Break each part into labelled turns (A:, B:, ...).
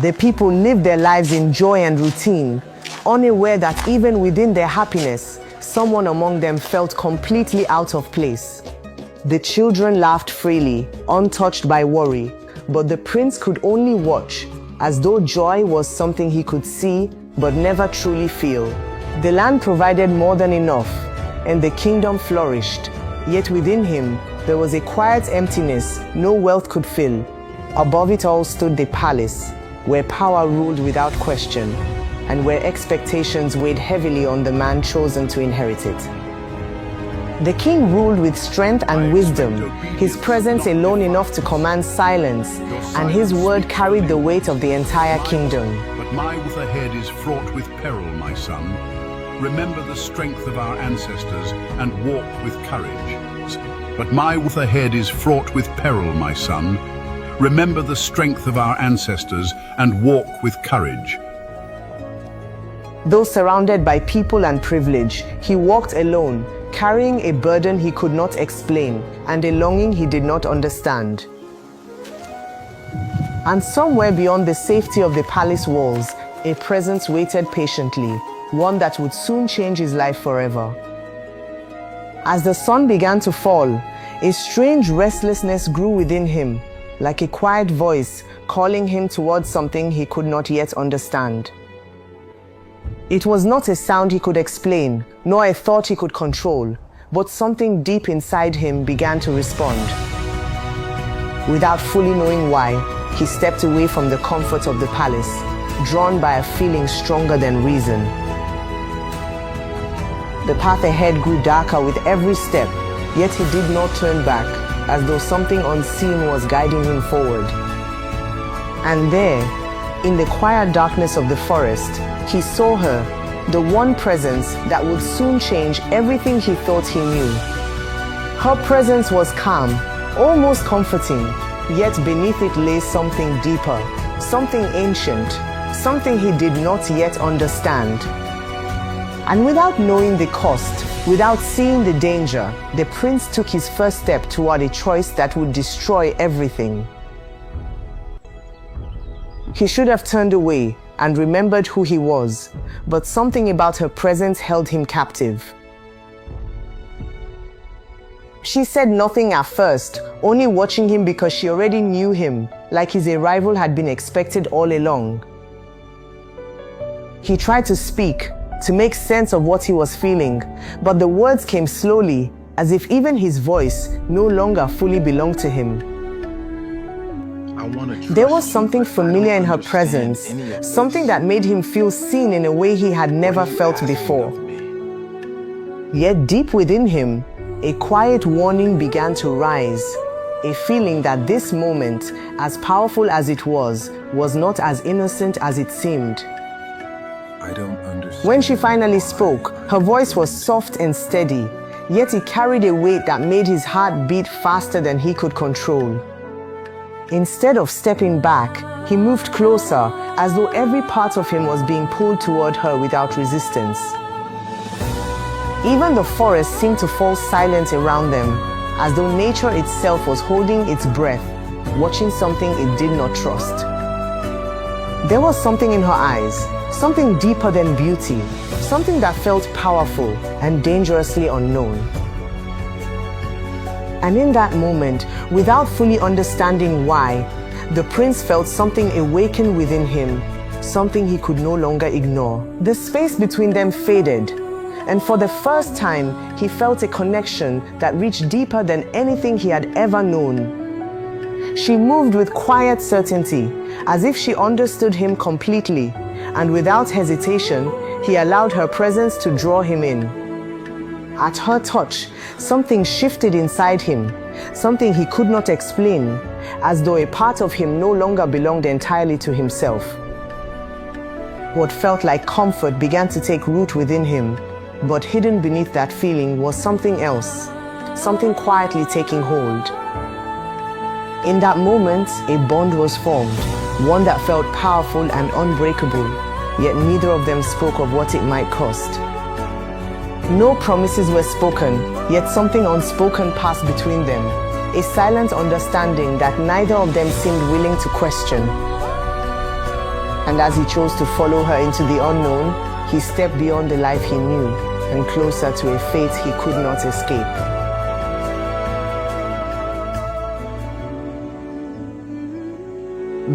A: The people lived their lives in joy and routine, unaware that even within their happiness, someone among them felt completely out of place. The children laughed freely, untouched by worry, but the prince could only watch, as though joy was something he could see but never truly feel. The land provided more than enough, and the kingdom flourished. Yet within him, there was a quiet emptiness no wealth could fill. Above it all stood the palace, where power ruled without question, and where expectations weighed heavily on the man chosen to inherit it. The king ruled with strength and wisdom, his presence alone enough to command silence, and his word carried the weight of the entire kingdom.
B: But my path ahead is fraught with peril, my son. Remember the strength of our ancestors and walk with courage. But my path ahead is fraught with peril, my son. Remember the strength of our ancestors and walk with courage.
A: Though surrounded by people and privilege, he walked alone, carrying a burden he could not explain and a longing he did not understand. And somewhere beyond the safety of the palace walls, a presence waited patiently, one that would soon change his life forever. As the sun began to fall, a strange restlessness grew within him, like a quiet voice calling him towards something he could not yet understand. It was not a sound he could explain, nor a thought he could control, but something deep inside him began to respond. Without fully knowing why, he stepped away from the comfort of the palace, drawn by a feeling stronger than reason. The path ahead grew darker with every step, yet he did not turn back, as though something unseen was guiding him forward. And there, in the quiet darkness of the forest, he saw her, the one presence that would soon change everything he thought he knew. Her presence was calm, almost comforting, yet beneath it lay something deeper, something ancient, something he did not yet understand. And without knowing the cost, without seeing the danger, the prince took his first step toward a choice that would destroy everything. He should have turned away and remembered who he was, but something about her presence held him captive. She said nothing at first, only watching him because she already knew him, like his arrival had been expected all along. He tried to speak, to make sense of what he was feeling, but the words came slowly, as if even his voice no longer fully belonged to him. There was something familiar in her presence, something that made him feel seen in a way he had never felt before. Yet deep within him, a quiet warning began to rise, a feeling that this moment, as powerful as it was not as innocent as it seemed.
C: I don't understand.
A: When she finally spoke, her voice was soft and steady, yet it carried a weight that made his heart beat faster than he could control. Instead of stepping back, he moved closer, as though every part of him was being pulled toward her without resistance. Even the forest seemed to fall silent around them, as though nature itself was holding its breath, watching something it did not trust. There was something in her eyes, something deeper than beauty, something that felt powerful and dangerously unknown. And in that moment, without fully understanding why, the prince felt something awaken within him, something he could no longer ignore. The space between them faded, and for the first time, he felt a connection that reached deeper than anything he had ever known. She moved with quiet certainty, as if she understood him completely, and without hesitation, he allowed her presence to draw him in. At her touch, something shifted inside him, something he could not explain, as though a part of him no longer belonged entirely to himself. What felt like comfort began to take root within him, but hidden beneath that feeling was something else, something quietly taking hold. In that moment, a bond was formed, one that felt powerful and unbreakable, yet neither of them spoke of what it might cost. No promises were spoken, yet something unspoken passed between them, a silent understanding that neither of them seemed willing to question. And as he chose to follow her into the unknown, he stepped beyond the life he knew and closer to a fate he could not escape.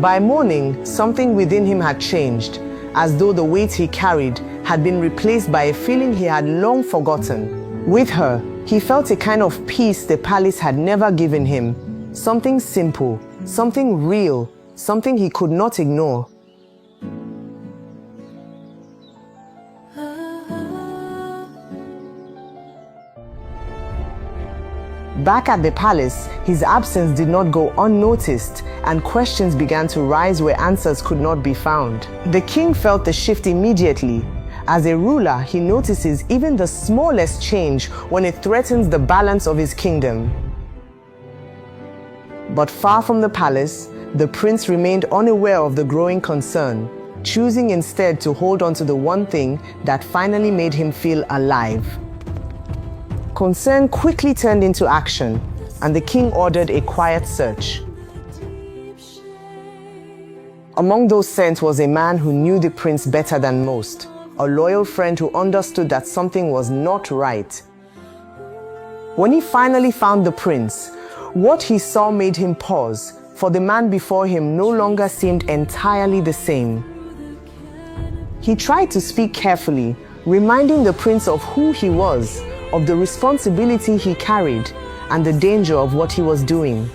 A: By morning, something within him had changed, as though the weight he carried had been replaced by a feeling he had long forgotten. With her, he felt a kind of peace the palace had never given him. Something simple, something real, something he could not ignore. Back at the palace, his absence did not go unnoticed, and questions began to rise where answers could not be found. The king felt the shift immediately. As a ruler, he notices even the smallest change when it threatens the balance of his kingdom. But far from the palace, the prince remained unaware of the growing concern, choosing instead to hold on to the one thing that finally made him feel alive. Concern quickly turned into action, and the king ordered a quiet search. Among those sent was a man who knew the prince better than most, a loyal friend who understood that something was not right. When he finally found the prince, what he saw made him pause, for the man before him no longer seemed entirely the same. He tried to speak carefully, reminding the prince of who he was, of the responsibility he carried, and the danger of what he was doing.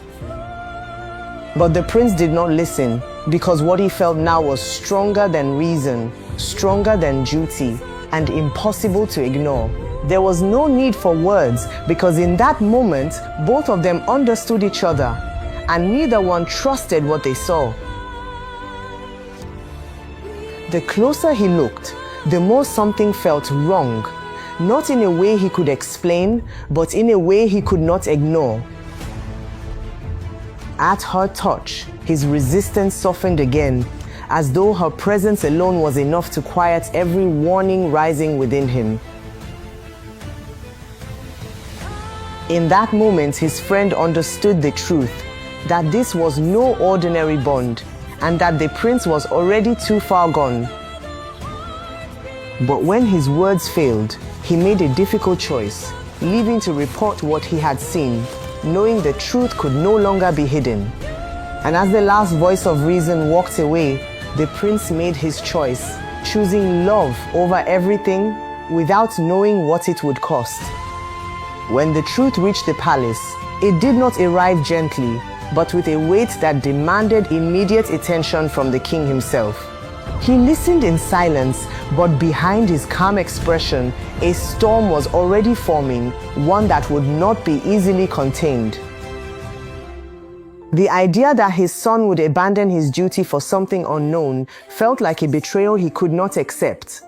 A: But the prince did not listen, because what he felt now was stronger than reason, stronger than duty, and impossible to ignore. There was no need for words, because in that moment, both of them understood each other, and neither one trusted what they saw. The closer he looked, the more something felt wrong. Not in a way he could explain, but in a way he could not ignore. At her touch, his resistance softened again, as though her presence alone was enough to quiet every warning rising within him. In that moment, his friend understood the truth, that this was no ordinary bond, and that the prince was already too far gone. But when his words failed, he made a difficult choice, leaving to report what he had seen, knowing the truth could no longer be hidden. And as the last voice of reason walked away, the prince made his choice, choosing love over everything without knowing what it would cost. When the truth reached the palace, it did not arrive gently, but with a weight that demanded immediate attention from the king himself. He listened in silence, but behind his calm expression, a storm was already forming, one that would not be easily contained. The idea that his son would abandon his duty for something unknown felt like a betrayal he could not accept.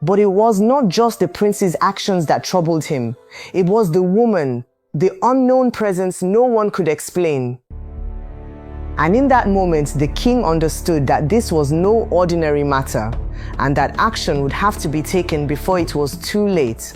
A: But it was not just the prince's actions that troubled him. It was the woman, the unknown presence no one could explain. And in that moment, the king understood that this was no ordinary matter, and that action would have to be taken before it was too late.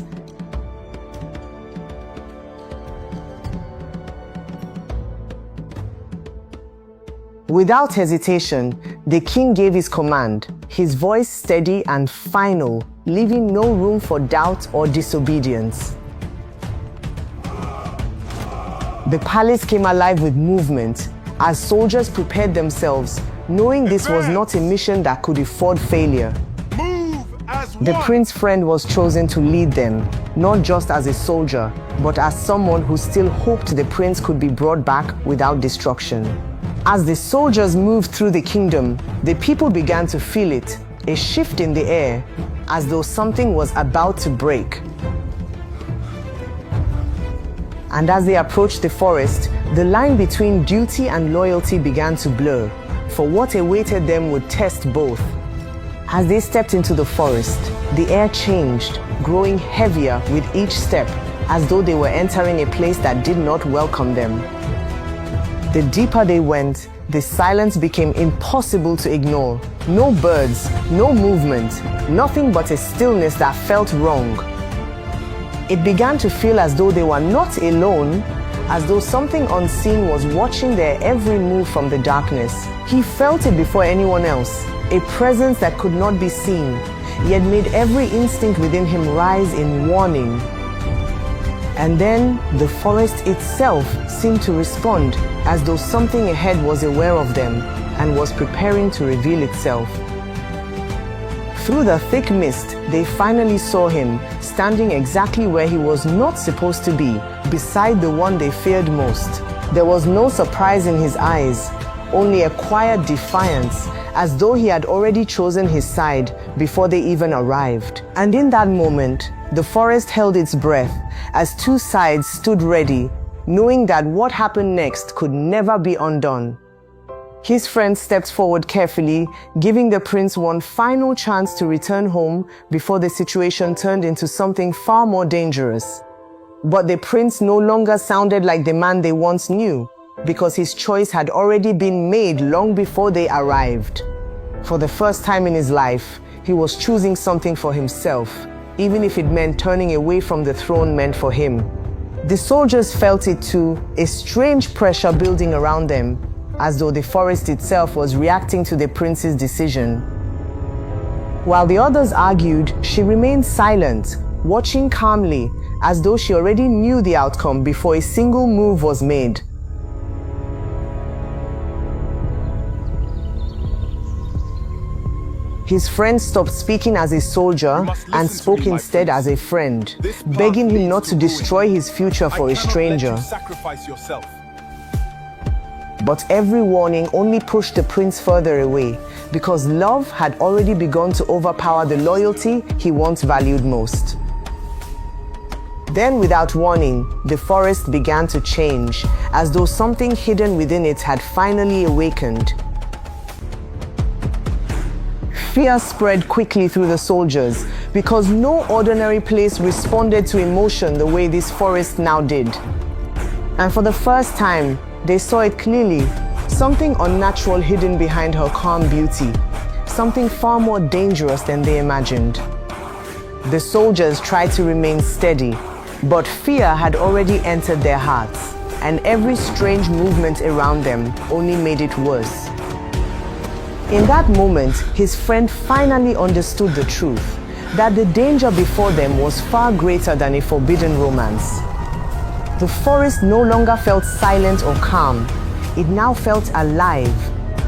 A: Without hesitation, the king gave his command, his voice steady and final, leaving no room for doubt or disobedience. The palace came alive with movement, as soldiers prepared themselves, knowing this was not a mission that could afford failure. The prince's friend was chosen to lead them, not just as a soldier, but as someone who still hoped the prince could be brought back without destruction. As the soldiers moved through the kingdom, the people began to feel it, a shift in the air, as though something was about to break. And as they approached the forest, the line between duty and loyalty began to blur, for what awaited them would test both. As they stepped into the forest, the air changed, growing heavier with each step, as though they were entering a place that did not welcome them. The deeper they went, the silence became impossible to ignore. No birds, no movement, nothing but a stillness that felt wrong. It began to feel as though they were not alone, as though something unseen was watching their every move from the darkness. He felt it before anyone else, a presence that could not be seen, yet made every instinct within him rise in warning. And then the forest itself seemed to respond, as though something ahead was aware of them and was preparing to reveal itself. Through the thick mist, they finally saw him, standing exactly where he was not supposed to be, beside the one they feared most. There was no surprise in his eyes, only a quiet defiance, as though he had already chosen his side before they even arrived. And in that moment, the forest held its breath as two sides stood ready, knowing that what happened next could never be undone. His friend stepped forward carefully, giving the prince one final chance to return home before the situation turned into something far more dangerous. But the prince no longer sounded like the man they once knew, because his choice had already been made long before they arrived. For the first time in his life, he was choosing something for himself, even if it meant turning away from the throne meant for him. The soldiers felt it too, a strange pressure building around them, as though the forest itself was reacting to the prince's decision. While the others argued, she remained silent, watching calmly, as though she already knew the outcome before a single move was made. His friend stopped speaking as a soldier and spoke instead as a friend, begging him not to destroy his future for a stranger. But every warning only pushed the prince further away, because love had already begun to overpower the loyalty he once valued most. Then, without warning, the forest began to change, as though something hidden within it had finally awakened. Fear spread quickly through the soldiers, because no ordinary place responded to emotion the way this forest now did. And for the first time, they saw it clearly, something unnatural hidden behind her calm beauty, something far more dangerous than they imagined. The soldiers tried to remain steady, but fear had already entered their hearts, and every strange movement around them only made it worse. In that moment, his friend finally understood the truth, that the danger before them was far greater than a forbidden romance. The forest no longer felt silent or calm. It now felt alive,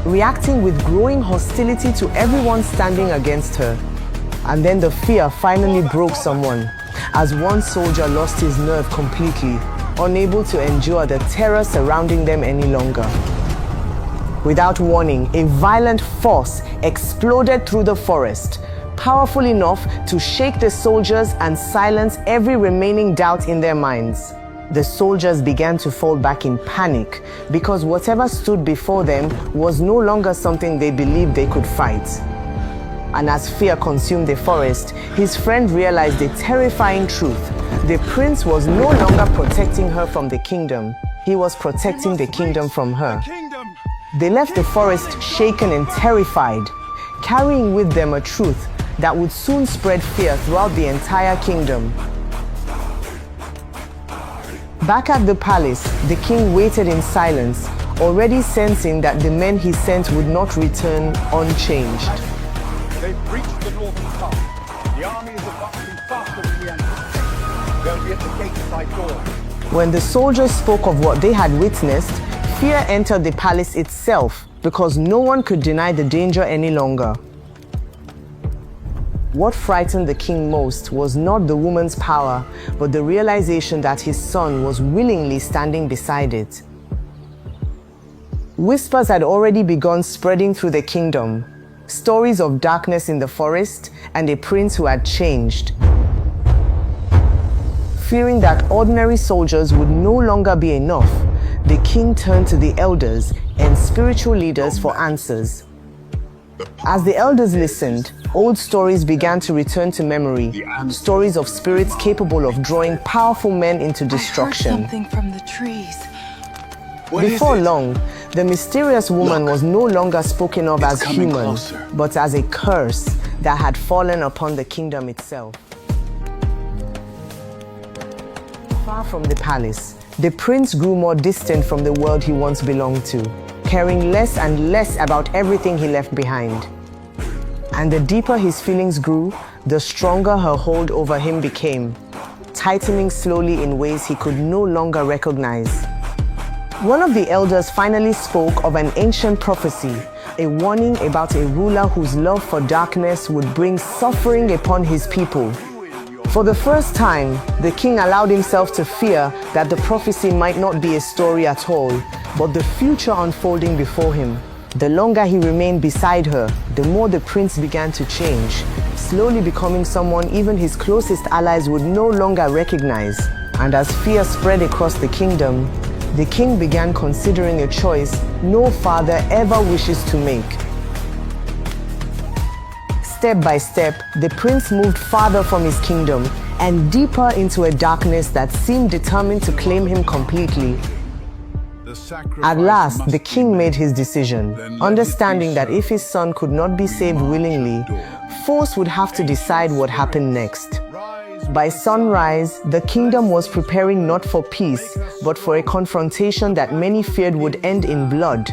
A: reacting with growing hostility to everyone standing against her. And then the fear finally broke someone, as one soldier lost his nerve completely, unable to endure the terror surrounding them any longer. Without warning, a violent force exploded through the forest, powerful enough to shake the soldiers and silence every remaining doubt in their minds. The soldiers began to fall back in panic, because whatever stood before them was no longer something they believed they could fight. And as fear consumed the forest, his friend realized the terrifying truth. The prince was no longer protecting her from the kingdom. He was protecting the kingdom from her. They left the forest shaken and terrified, carrying with them a truth that would soon spread fear throughout the entire kingdom. Back at the palace, the king waited in silence, already sensing that the men he sent would not return unchanged.
D: They've breached the northern pass. The army is advancing faster than we anticipated. They'll be at the gate side door.
A: When the soldiers spoke of what they had witnessed, fear entered the palace itself, because no one could deny the danger any longer. What frightened the king most was not the woman's power, but the realization that his son was willingly standing beside it. Whispers had already begun spreading through the kingdom, stories of darkness in the forest and a prince who had changed. Fearing that ordinary soldiers would no longer be enough, the king turned to the elders and spiritual leaders for answers. As the elders listened, old stories began to return to memory, stories of spirits capable of drawing powerful men into destruction.
E: I heard something from the trees.
A: Before long, the mysterious woman was no longer spoken of as human, but as a curse that had fallen upon the kingdom itself. Far from the palace, the prince grew more distant from the world he once belonged to, caring less and less about everything he left behind. And the deeper his feelings grew, the stronger her hold over him became, tightening slowly in ways he could no longer recognize. One of the elders finally spoke of an ancient prophecy, a warning about a ruler whose love for darkness would bring suffering upon his people. For the first time, the king allowed himself to fear that the prophecy might not be a story at all, but the future unfolding before him. The longer he remained beside her, the more the prince began to change, slowly becoming someone even his closest allies would no longer recognize. And as fear spread across the kingdom, the king began considering a choice no father ever wishes to make. Step by step, the prince moved farther from his kingdom and deeper into a darkness that seemed determined to claim him completely. At last, the king made his decision, understanding that if his son could not be saved willingly, force would have to decide what happened next. By sunrise, the kingdom was preparing not for peace, but for a confrontation that many feared would end in blood.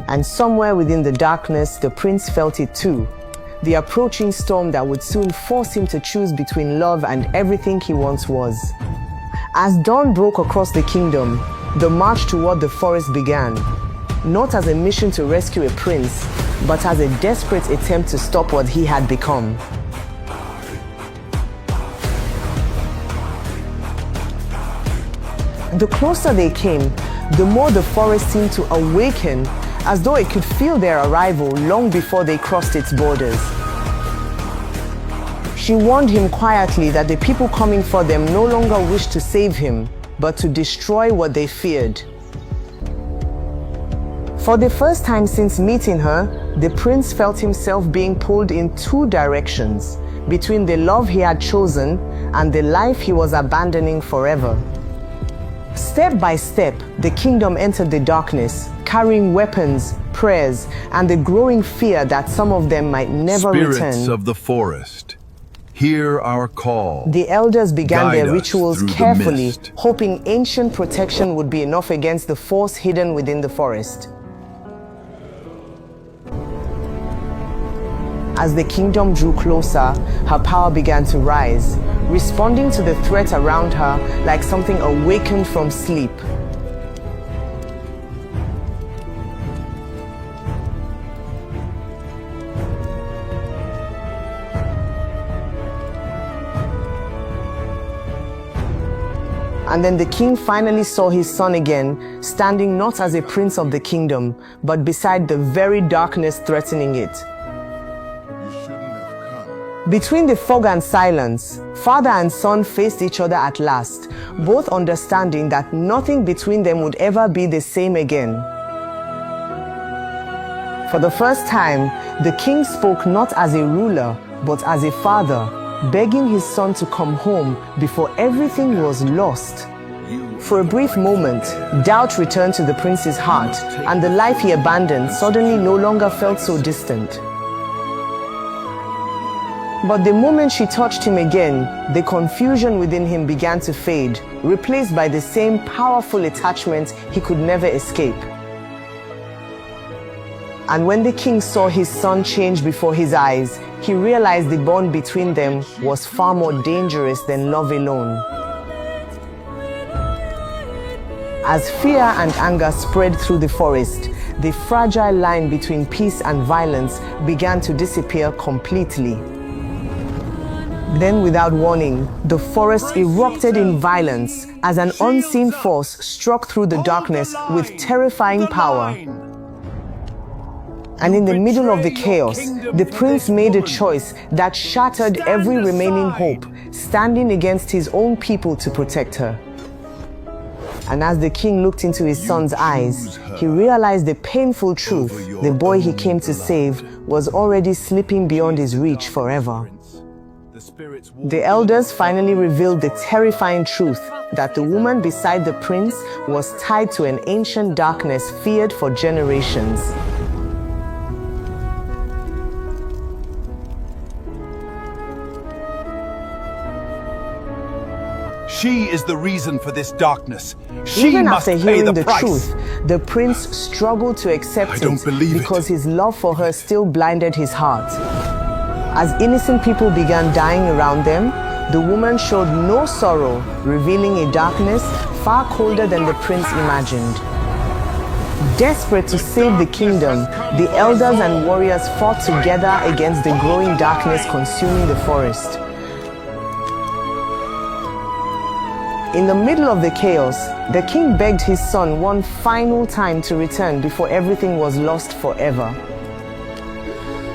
A: And somewhere within the darkness, the prince felt it too. The approaching storm that would soon force him to choose between love and everything he once was. As dawn broke across the kingdom, the march toward the forest began, not as a mission to rescue a prince, but as a desperate attempt to stop what he had become. The closer they came, the more the forest seemed to awaken, as though it could feel their arrival long before they crossed its borders. She warned him quietly that the people coming for them no longer wished to save him, but to destroy what they feared. For the first time since meeting her, the prince felt himself being pulled in two directions, between the love he had chosen and the life he was abandoning forever. Step by step, the kingdom entered the darkness, carrying weapons, prayers, and the growing fear that some of them might never return.
B: Spirits of the forest, hear our call.
A: The elders began
B: Guide
A: their
B: us
A: rituals
B: through the
A: carefully,
B: mist.
A: hoping ancient protection would be enough against the force hidden within the forest. As the kingdom drew closer, her power began to rise, responding to the threat around her like something awakened from sleep. And then the king finally saw his son again, standing not as a prince of the kingdom, but beside the very darkness threatening it. Between the fog and silence, father and son faced each other at last, both understanding that nothing between them would ever be the same again. For the first time, the king spoke not as a ruler, but as a father, begging his son to come home before everything was lost. For a brief moment, doubt returned to the prince's heart, and the life he abandoned suddenly no longer felt so distant. But the moment she touched him again, the confusion within him began to fade, replaced by the same powerful attachment he could never escape. And when the king saw his son change before his eyes, he realized the bond between them was far more dangerous than love alone. As fear and anger spread through the forest, the fragile line between peace and violence began to disappear completely. Then, without warning, the forest erupted in violence as an unseen force struck through the darkness with terrifying power. And in the middle of the chaos, the prince made a choice that shattered every remaining hope, standing against his own people to protect her. And as the king looked into his son's eyes, he realized the painful truth: the boy he came to save was already slipping beyond his reach forever. The elders finally revealed the terrifying truth that the woman beside the prince was tied to an ancient darkness feared for generations.
D: She is the reason for this darkness. She
A: Even
D: must
A: after
D: pay
A: hearing
D: the
A: the
D: price.
A: truth, the prince struggled to accept
B: I don't believe it.
A: because his love for her still blinded his heart. As innocent people began dying around them, the woman showed no sorrow, revealing a darkness far colder than the prince imagined. Desperate to save the kingdom, the elders and warriors fought together against the growing darkness consuming the forest. In the middle of the chaos, the king begged his son one final time to return before everything was lost forever.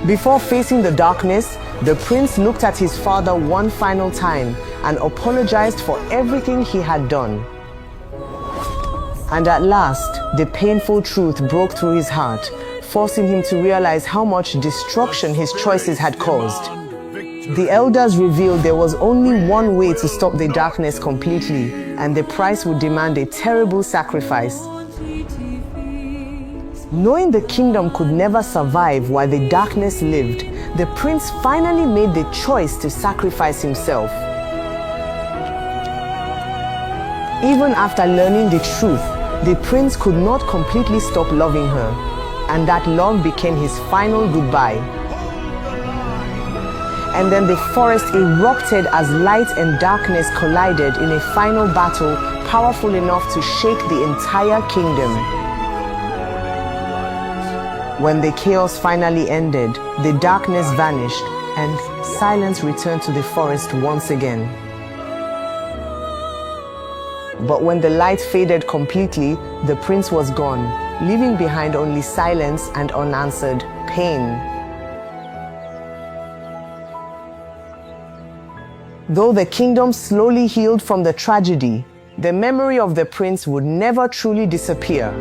A: Before facing the darkness, the prince looked at his father one final time and apologized for everything he had done. And at last, the painful truth broke through his heart, forcing him to realize how much destruction his choices had caused. The elders revealed there was only one way to stop the darkness completely, and the price would demand a terrible sacrifice. Knowing the kingdom could never survive while the darkness lived, the prince finally made the choice to sacrifice himself. Even after learning the truth, the prince could not completely stop loving her, and that love became his final goodbye. And then the forest erupted as light and darkness collided in a final battle powerful enough to shake the entire kingdom. When the chaos finally ended, the darkness vanished and silence returned to the forest once again. But when the light faded completely, the prince was gone, leaving behind only silence and unanswered pain. Though the kingdom slowly healed from the tragedy, the memory of the prince would never truly disappear.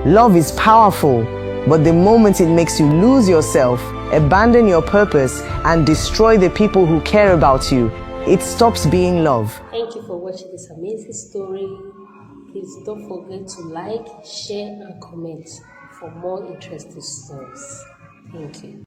A: Love is powerful, but the moment it makes you lose yourself, abandon your purpose, and destroy the people who care about you, it stops being love.
E: Thank you for watching this amazing story. Please don't forget to like, share, and comment for more interesting stories. Thank you.